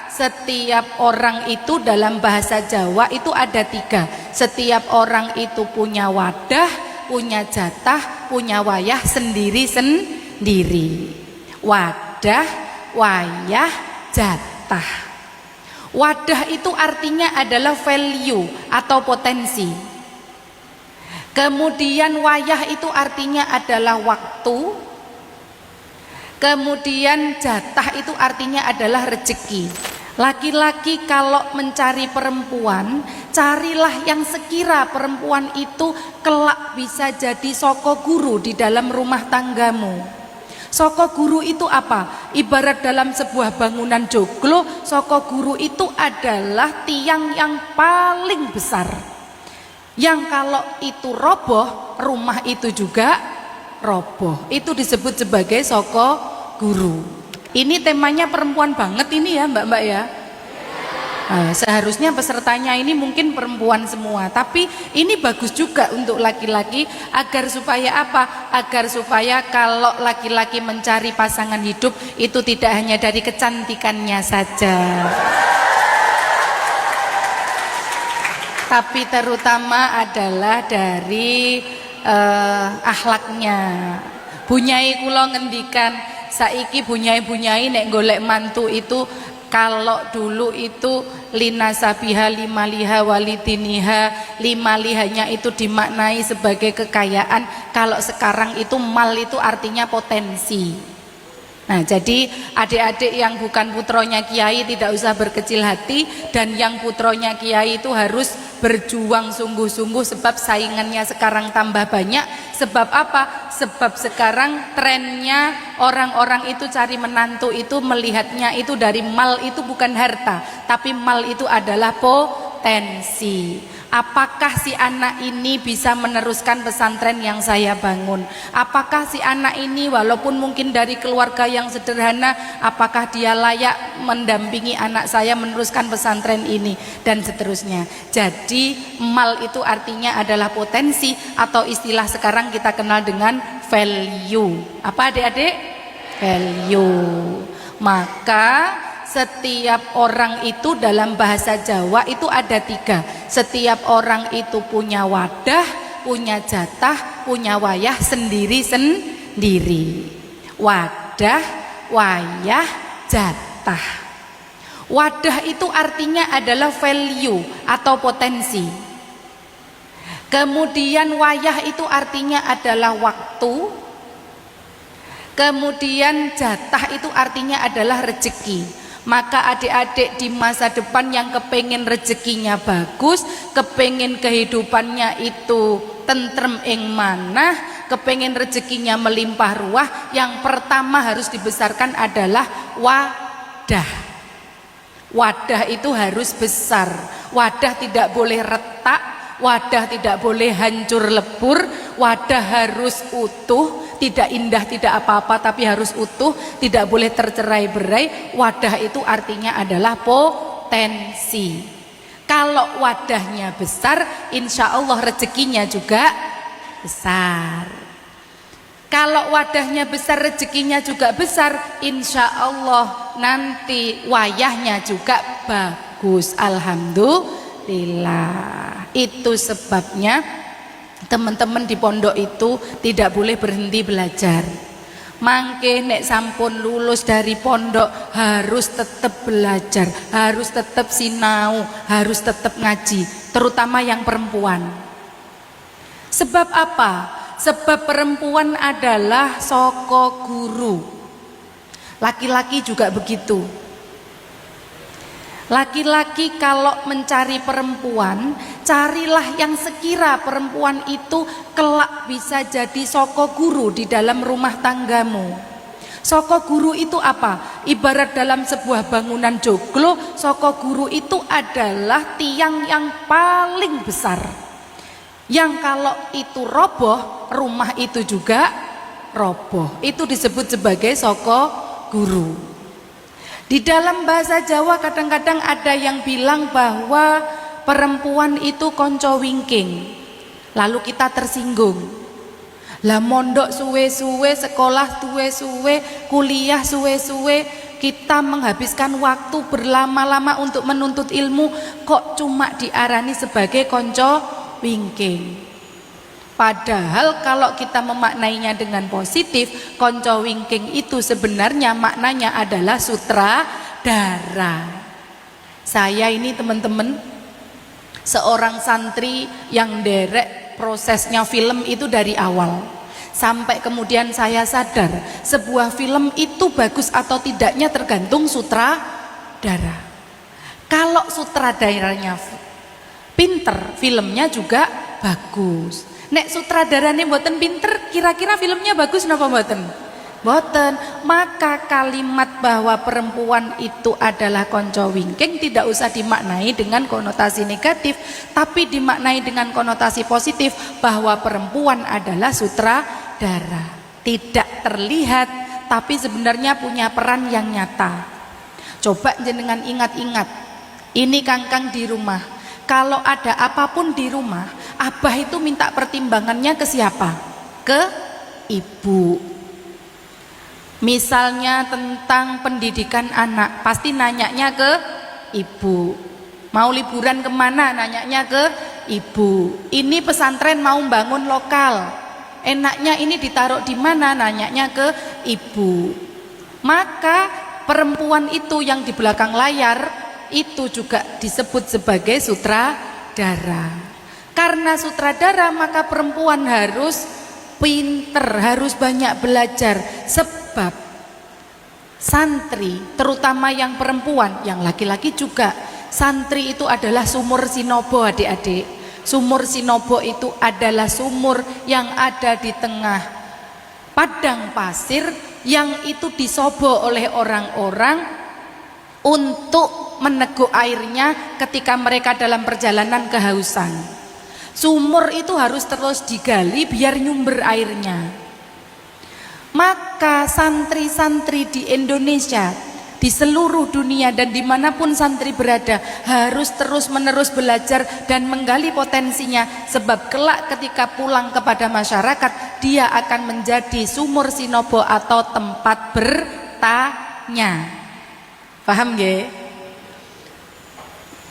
setiap orang itu dalam bahasa Jawa itu ada 3. Setiap orang itu punya wadah, punya jatah, punya wayah sendiri-sendiri. Wadah, wayah, jatah. Wadah itu artinya adalah value atau potensi. Kemudian wayah itu artinya adalah waktu. Kemudian jatah itu artinya adalah rezeki. Laki-laki kalau mencari perempuan, carilah yang sekira perempuan itu kelak bisa jadi soko guru di dalam rumah tanggamu. Soko guru itu apa? Ibarat dalam sebuah bangunan joglo, soko guru itu adalah tiang yang paling besar. Yang kalau itu roboh, rumah itu juga roboh. Itu disebut sebagai soko guru. Ini temanya perempuan banget ini ya mbak-mbak ya. Nah, seharusnya pesertanya ini mungkin perempuan semua, tapi ini bagus juga untuk laki-laki agar supaya apa? Agar supaya kalau laki-laki mencari pasangan hidup itu tidak hanya dari kecantikannya saja, tapi terutama adalah dari akhlaknya. Bunyai kula ngendikan saiki bunyai-bunyai nek golek mantu itu kalau dulu itu lina sabiha lima liha walidiniha, lima lihanya itu dimaknai sebagai kekayaan. Kalau sekarang itu mal itu artinya potensi. Nah jadi adik-adik yang bukan putronya kiai tidak usah berkecil hati, dan yang putronya kiai itu harus berjuang sungguh-sungguh sebab saingannya sekarang tambah banyak. Sebab apa? Sebab sekarang trennya orang-orang itu cari menantu itu melihatnya itu dari mal itu bukan harta, tapi mal itu adalah potensi. Apakah si anak ini bisa meneruskan pesantren yang saya bangun? Apakah si anak ini walaupun mungkin dari keluarga yang sederhana, apakah dia layak mendampingi anak saya meneruskan pesantren ini? Dan seterusnya. Jadi mal itu artinya adalah potensi, atau istilah sekarang kita kenal dengan value. Apa adik-adik? Value. Maka setiap orang itu dalam bahasa Jawa itu ada 3. Setiap orang itu punya wadah, punya jatah, punya wayah sendiri-sendiri. Wadah, wayah, jatah. Wadah itu artinya adalah value atau potensi. Kemudian wayah itu artinya adalah waktu. Kemudian jatah itu artinya adalah rezeki. Maka adik-adik di masa depan yang kepengen rezekinya bagus, kepengen kehidupannya itu tentrem ing manah, kepengen rezekinya melimpah ruah, yang pertama harus dibesarkan adalah wadah. Wadah itu harus besar. Wadah tidak boleh retak, wadah tidak boleh hancur lebur, wadah harus utuh. Tidak indah, tidak apa-apa, tapi harus utuh, tidak boleh tercerai-berai. Wadah itu artinya adalah potensi. Kalau wadahnya besar, insya Allah rezekinya juga besar. Kalau wadahnya besar, rezekinya juga besar, insya Allah nanti wayahnya juga bagus. Alhamdulillah. Itu sebabnya teman-teman di pondok itu tidak boleh berhenti belajar. Mangke nek sampun lulus dari pondok harus tetap belajar, harus tetap sinau, harus tetap ngaji, terutama yang perempuan. Sebab apa? Sebab perempuan adalah soko guru. Laki-laki juga begitu. Laki-laki kalau mencari perempuan, carilah yang sekira perempuan itu kelak bisa jadi soko guru di dalam rumah tanggamu. Soko guru itu apa? Ibarat dalam sebuah bangunan joglo, soko guru itu adalah tiang yang paling besar. Yang kalau itu roboh, rumah itu juga roboh. Itu disebut sebagai soko guru. Di dalam bahasa Jawa kadang-kadang ada yang bilang bahwa perempuan itu konco wingking. Lalu kita tersinggung. Lah mondok suwe-suwe, sekolah suwe-suwe, kuliah suwe-suwe, kita menghabiskan waktu berlama-lama untuk menuntut ilmu, kok cuma diarani sebagai konco wingking. Padahal kalau kita memaknainya dengan positif, konco wingking itu sebenarnya maknanya adalah sutradara. Saya ini teman-teman seorang santri yang derek prosesnya film itu dari awal sampai kemudian saya sadar sebuah film itu bagus atau tidaknya tergantung sutradara. Kalau sutradaranya pinter, filmnya juga bagus. Nek sutradaranya mboten pinter, kira-kira filmnya bagus napa mboten? Boten. Maka kalimat bahwa perempuan itu adalah konco wingking tidak usah dimaknai dengan konotasi negatif, tapi dimaknai dengan konotasi positif bahwa perempuan adalah sutradara. Tidak terlihat tapi sebenarnya punya peran yang nyata. Coba jenengan ingat-ingat, ini kangkang di rumah, kalau ada apapun di rumah, abah itu minta pertimbangannya ke siapa? Ke ibu. Misalnya tentang pendidikan anak, pasti nanyanya ke ibu. Mau liburan kemana? Nanyanya ke ibu. Ini pesantren mau bangun lokal, enaknya ini ditaruh di mana? Nanyanya ke ibu. Maka perempuan itu yang di belakang layar itu juga disebut sebagai sutradara. Karena sutradara maka perempuan harus pinter, harus banyak belajar. Sebab santri, terutama yang perempuan, yang laki-laki juga, santri itu adalah sumur sinobo adik-adik. Sumur sinobo itu adalah sumur yang ada di tengah padang pasir yang itu disobo oleh orang-orang untuk meneguk airnya ketika mereka dalam perjalanan kehausan. Sumur itu harus terus digali biar nyumber airnya. Maka santri-santri di Indonesia, di seluruh dunia dan dimanapun santri berada harus terus-menerus belajar dan menggali potensinya. Sebab kelak ketika pulang kepada masyarakat, dia akan menjadi sumur sinobo atau tempat bertanya. Paham ya?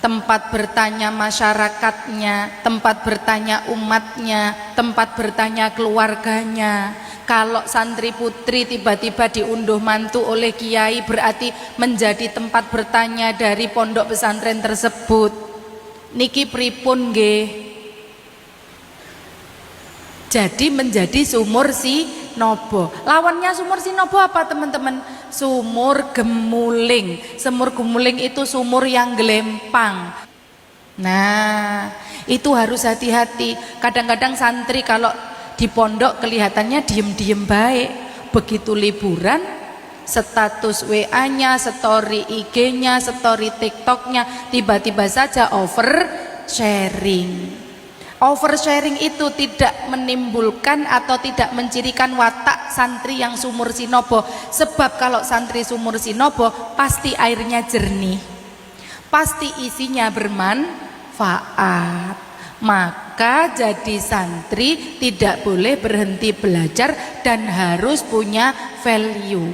Tempat bertanya masyarakatnya, tempat bertanya umatnya, tempat bertanya keluarganya. Kalau santri putri tiba-tiba diunduh mantu oleh kiai, berarti menjadi tempat bertanya dari pondok pesantren tersebut. Niki pripun nggih? Jadi menjadi sumur sinobo. Lawannya sumur sinobo apa teman-teman? Sumur gemuling. Sumur gemuling itu sumur yang gelempang. Nah, itu harus hati-hati. Kadang-kadang santri kalau di pondok kelihatannya diem-diem baik, begitu liburan status WA-nya, story IG-nya, story TikTok-nya tiba-tiba saja oversharing. Oversharing itu tidak menimbulkan atau tidak mencirikan watak santri yang sumur sinobo. Sebab kalau santri sumur sinobo pasti airnya jernih, pasti isinya bermanfaat. Maka jadi santri tidak boleh berhenti belajar dan harus punya value.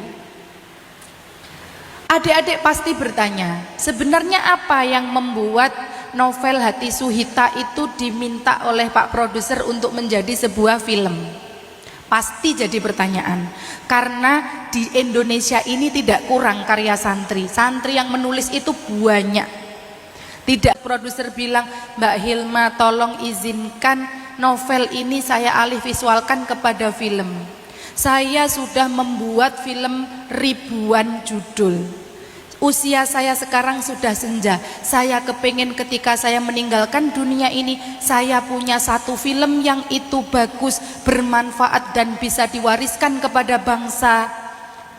Adik-adik pasti bertanya, sebenarnya apa yang membuat novel Hati Suhita itu diminta oleh Pak Produser untuk menjadi sebuah film? Pasti jadi pertanyaan. Karena di Indonesia ini tidak kurang karya santri. Santri yang menulis itu banyak. Tidak produser bilang, Mbak Hilma tolong izinkan novel ini saya alih visualkan kepada film. Saya sudah membuat film ribuan judul. Usia saya sekarang sudah senja. Saya kepingin ketika saya meninggalkan dunia ini, saya punya satu film yang itu bagus, bermanfaat dan bisa diwariskan kepada bangsa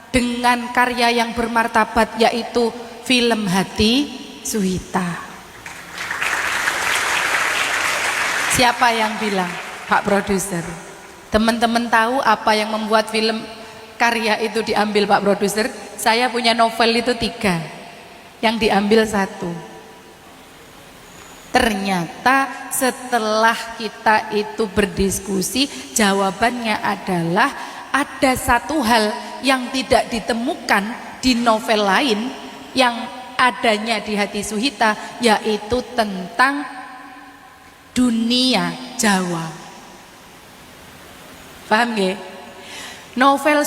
dengan karya yang bermartabat, yaitu film Hati Suhita. Siapa yang bilang? Pak Produser. Teman-teman tahu apa yang membuat film karya itu diambil Pak Produser? Saya punya novel itu 3, yang diambil 1. Ternyata setelah kita itu berdiskusi, jawabannya adalah ada satu hal yang tidak ditemukan di novel lain yang adanya di hati Suhita, yaitu tentang dunia Jawa. Paham nggih? Novel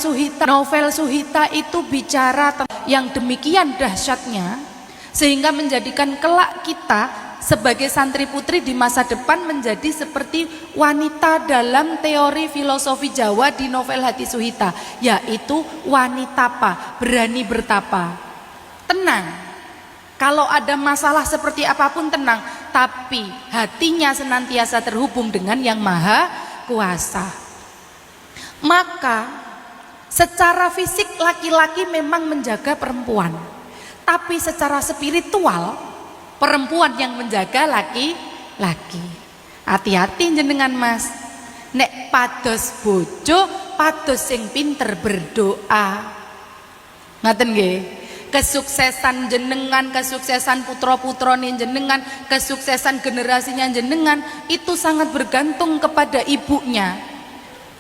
Suhita itu bicara tentang yang demikian dahsyatnya sehingga menjadikan kelak kita sebagai santri putri di masa depan menjadi seperti wanita dalam teori filosofi Jawa di novel Hati Suhita, yaitu wanitapa, berani bertapa, tenang. Kalau ada masalah seperti apapun tenang, tapi hatinya senantiasa terhubung dengan Yang Maha Kuasa. Maka secara fisik laki-laki memang menjaga perempuan, tapi secara spiritual perempuan yang menjaga laki-laki. Hati-hati jenengan Mas, nek pados bojo pados sing pinter berdoa. Ngaten nggih? Kesuksesan jenengan, kesuksesan putra-putrane jenengan, kesuksesan generasinya jenengan itu sangat bergantung kepada ibunya.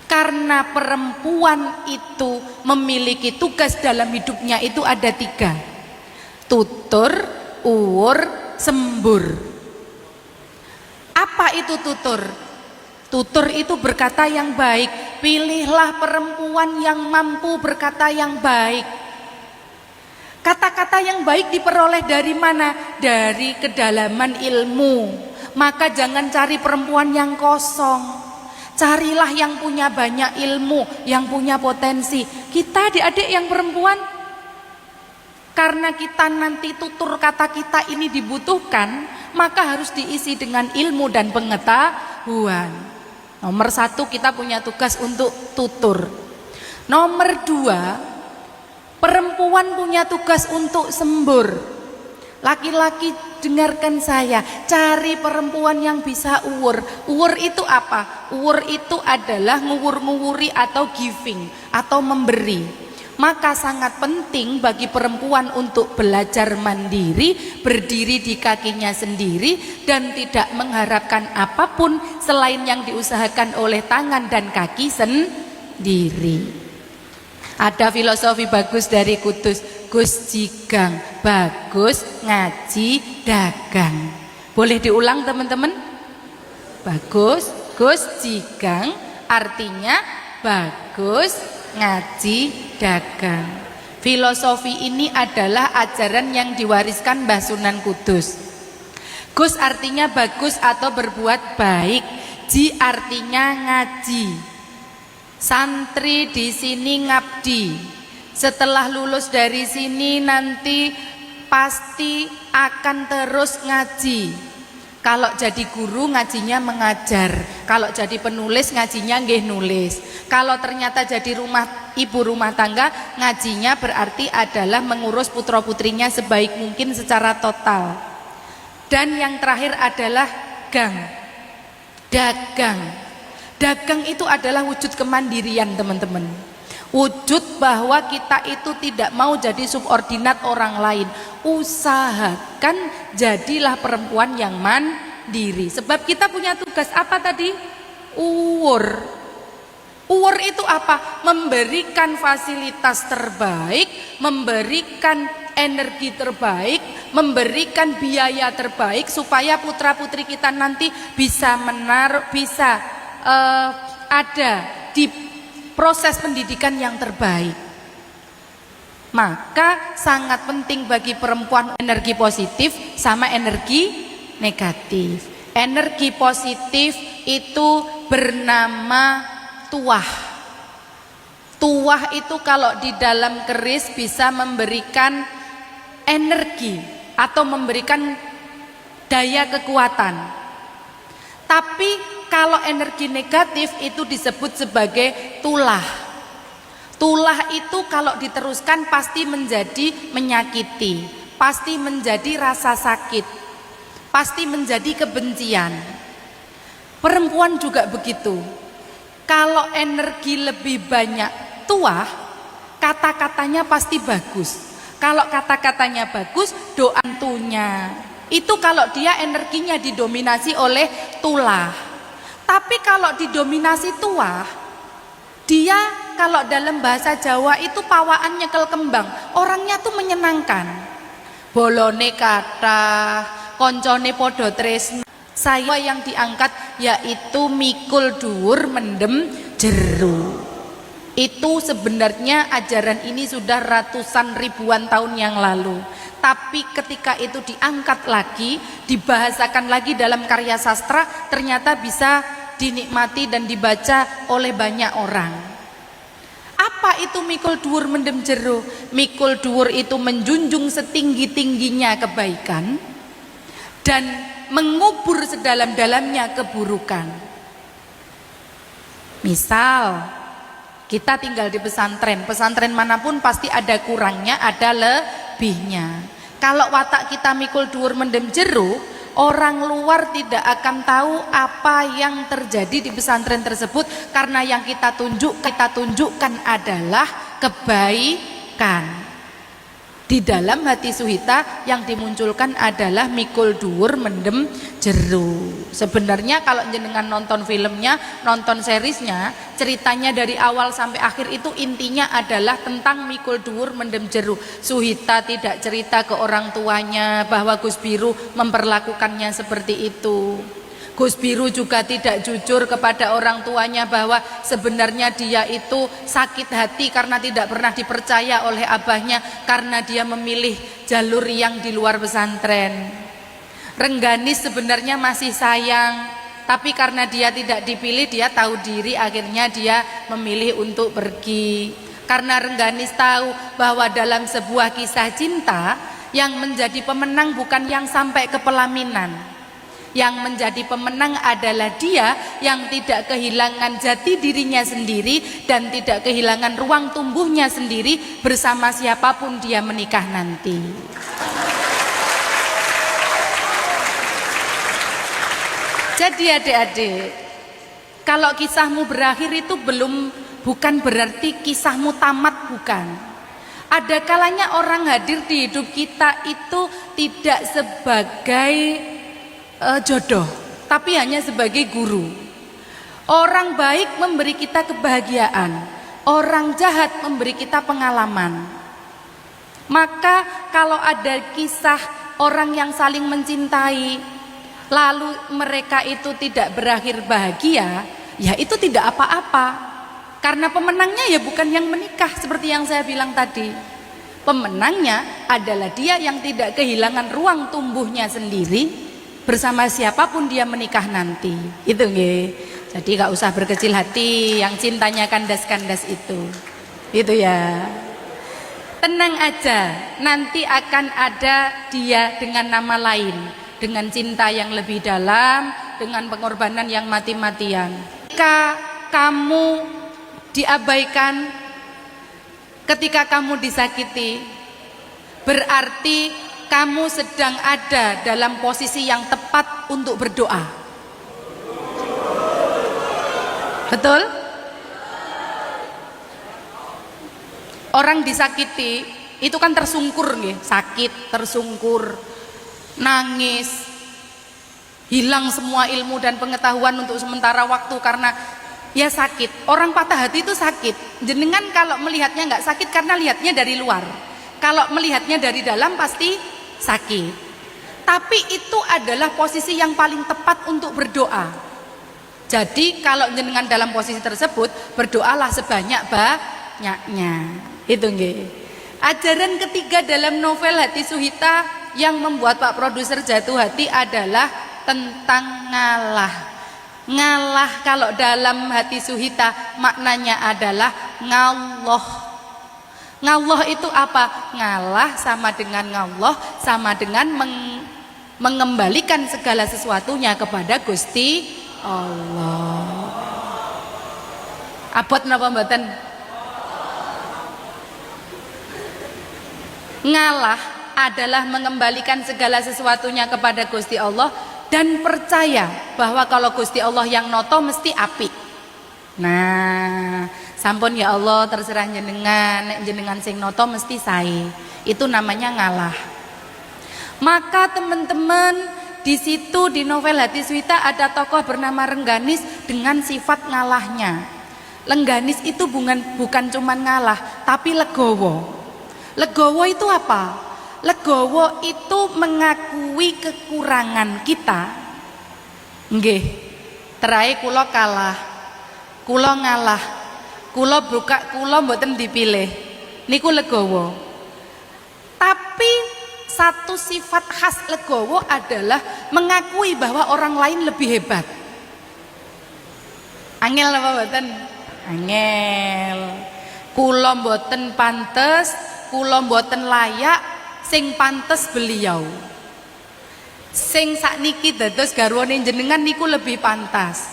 Karena perempuan itu memiliki tugas dalam hidupnya itu ada 3. Tutur, uwur, sembur. Apa itu tutur? Tutur itu berkata yang baik. Pilihlah perempuan yang mampu berkata yang baik. Kata-kata yang baik diperoleh dari mana? Dari kedalaman ilmu. Maka jangan cari perempuan yang kosong. Carilah yang punya banyak ilmu, yang punya potensi. Kita adik-adik yang perempuan, karena kita nanti tutur kata kita ini dibutuhkan, maka harus diisi dengan ilmu dan pengetahuan. Nomor 1, kita punya tugas untuk tutur. Nomor 2, perempuan punya tugas untuk sembur. Laki-laki dengarkan saya, cari perempuan yang bisa uwur. Uwur itu apa? Uwur itu adalah nguwur-nguwuri atau giving atau memberi. Maka sangat penting bagi perempuan untuk belajar mandiri, berdiri di kakinya sendiri, dan tidak mengharapkan apapun selain yang diusahakan oleh tangan dan kaki sendiri. Ada filosofi bagus dari Kudus, Gus Jigang, bagus ngaji dagang. Boleh diulang teman-teman? Bagus Gus Jigang artinya bagus ngaji dagang. Filosofi ini adalah ajaran yang diwariskan Mbah Sunan Kudus. Gus artinya bagus atau berbuat baik. Ji artinya ngaji. Santri di sini ngabdi. Setelah lulus dari sini nanti pasti akan terus ngaji. Kalau jadi guru ngajinya mengajar, kalau jadi penulis ngajinya nggih nulis. Kalau ternyata jadi ibu rumah tangga, ngajinya berarti adalah mengurus putra-putrinya sebaik mungkin secara total. Dan yang terakhir adalah dagang. Dagang itu adalah wujud kemandirian teman-teman. Wujud bahwa kita itu tidak mau jadi subordinat orang lain. Usahakan jadilah perempuan yang mandiri. Sebab kita punya tugas apa tadi? Uwur. Uwur itu apa? Memberikan fasilitas terbaik, memberikan energi terbaik, memberikan biaya terbaik supaya putra-putri kita nanti bisa ada di proses pendidikan yang terbaik. Maka sangat penting bagi perempuan energi positif sama energi negatif. Energi positif itu bernama tuah. Tuah itu kalau di dalam keris bisa memberikan energi atau memberikan daya kekuatan. Tapi kalau energi negatif itu disebut sebagai tulah. Tulah itu kalau diteruskan pasti menjadi menyakiti, pasti menjadi rasa sakit, pasti menjadi kebencian. Perempuan juga begitu. Kalau energi lebih banyak tuah, kata-katanya pasti bagus. Kalau kata-katanya bagus, doantunya. Itu kalau dia energinya didominasi oleh tulah. Tapi kalau didominasi tuah, dia kalau dalam bahasa Jawa itu pawaan nyekel kembang, orangnya tuh menyenangkan. Bolone kata, koncone podo tresno. Saya yang diangkat yaitu mikul dhuwur mendem jero. Itu sebenarnya ajaran ini sudah ratusan ribuan tahun yang lalu. Tapi ketika itu diangkat lagi, dibahasakan lagi dalam karya sastra, ternyata bisa dinikmati dan dibaca oleh banyak orang. Apa itu mikul dhuwur mendem jero? Mikul dhuwur itu menjunjung setinggi-tingginya kebaikan dan mengubur sedalam-dalamnya keburukan. Misal kita tinggal di pesantren, pesantren manapun pasti ada kurangnya, ada lebihnya. Kalau watak kita mikul dhuwur mendem jero, orang luar tidak akan tahu apa yang terjadi di pesantren tersebut, karena yang kita tunjukkan adalah kebaikan. Di dalam hati Suhita yang dimunculkan adalah mikul dhuwur mendem jero. Sebenarnya kalau jenengan nonton filmnya, nonton seriesnya, ceritanya dari awal sampai akhir itu intinya adalah tentang mikul dhuwur mendem jero. Suhita tidak cerita ke orang tuanya bahwa Gus Biru memperlakukannya seperti itu. Gus Biru juga tidak jujur kepada orang tuanya bahwa sebenarnya dia itu sakit hati karena tidak pernah dipercaya oleh abahnya, karena dia memilih jalur yang di luar pesantren. Rengganis sebenarnya masih sayang, tapi karena dia tidak dipilih, dia tahu diri, akhirnya dia memilih untuk pergi. Karena Rengganis tahu bahwa dalam sebuah kisah cinta, yang menjadi pemenang bukan yang sampai ke pelaminan. Yang menjadi pemenang adalah dia yang tidak kehilangan jati dirinya sendiri dan tidak kehilangan ruang tumbuhnya sendiri bersama siapapun dia menikah nanti. Jadi adik-adik, kalau kisahmu berakhir itu bukan berarti kisahmu tamat, bukan. Ada kalanya orang hadir di hidup kita itu tidak sebagai jodoh, tapi hanya sebagai guru. Orang baik memberi kita kebahagiaan, orang jahat memberi kita pengalaman. Maka kalau ada kisah orang yang saling mencintai, lalu mereka itu tidak berakhir bahagia, ya itu tidak apa-apa. Karena pemenangnya ya bukan yang menikah, seperti yang saya bilang tadi. Pemenangnya adalah dia yang tidak kehilangan ruang tumbuhnya sendiri bersama siapapun dia menikah nanti. Itu nggih. Jadi gak usah berkecil hati yang cintanya kandas-kandas itu. Itu ya. Tenang aja, nanti akan ada dia dengan nama lain, dengan cinta yang lebih dalam, dengan pengorbanan yang mati-matian. Ketika kamu diabaikan, ketika kamu disakiti, berarti kamu sedang ada dalam posisi yang tepat untuk berdoa. Betul? Orang disakiti itu kan tersungkur nggih, sakit, tersungkur, nangis, hilang semua ilmu dan pengetahuan untuk sementara waktu karena ya sakit. Orang patah hati itu sakit. Jenengan kalau melihatnya nggak sakit karena lihatnya dari luar. Kalau melihatnya dari dalam pasti sakit. Tapi itu adalah posisi yang paling tepat untuk berdoa. Jadi kalau jenengan dalam posisi tersebut, berdoalah sebanyak-banyaknya. Itu nggih. Ajaran ketiga dalam novel Hati Suhita yang membuat Pak Produser jatuh hati adalah tentang ngalah. Ngalah kalau dalam Hati Suhita maknanya adalah ngalloh. Ngalloh itu apa? Ngalah sama dengan ngalloh sama dengan mengembalikan segala sesuatunya kepada Gusti Allah. Abot napa mboten? Ngalah adalah mengembalikan segala sesuatunya kepada Gusti Allah dan percaya bahwa kalau Gusti Allah yang noto mesti apik. Nah, sampun ya Allah, terserah jenengan, nek jenengan sing noto mesti sae. Itu namanya ngalah. Maka teman-teman, di situ di novel Hati Suhita ada tokoh bernama Rengganis dengan sifat ngalahnya. Lengganis itu bukan cuman ngalah, tapi legowo. Legowo itu apa? Legowo itu mengakui kekurangan kita. Nggih. Terakhir kula kalah. Kula ngalah. Kula mboten dipilih. Niku legowo. Tapi satu sifat khas legowo adalah mengakui bahwa orang lain lebih hebat. Angel apa mboten? Angel. Kula mboten pantes, kula mboten layak, sing pantes beliau. Sing sakniki dados garwane jenengan niku lebih pantas.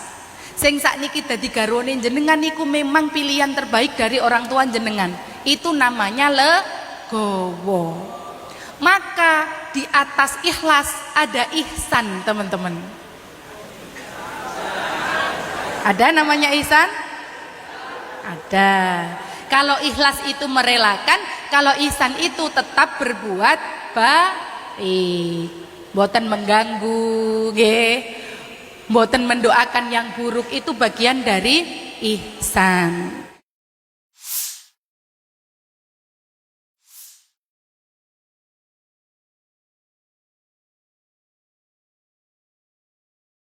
Sing sakniki dadi garwane jenengan niku memang pilihan terbaik dari orang tua jenengan. Itu namanya legowo. Maka di atas ikhlas ada ihsan, teman-teman. Ada namanya ihsan? Ada. Kalau ikhlas itu merelakan, kalau ihsan itu tetap berbuat baik. Mboten mengganggu, nggih. Mboten mendoakan yang buruk, itu bagian dari ihsan.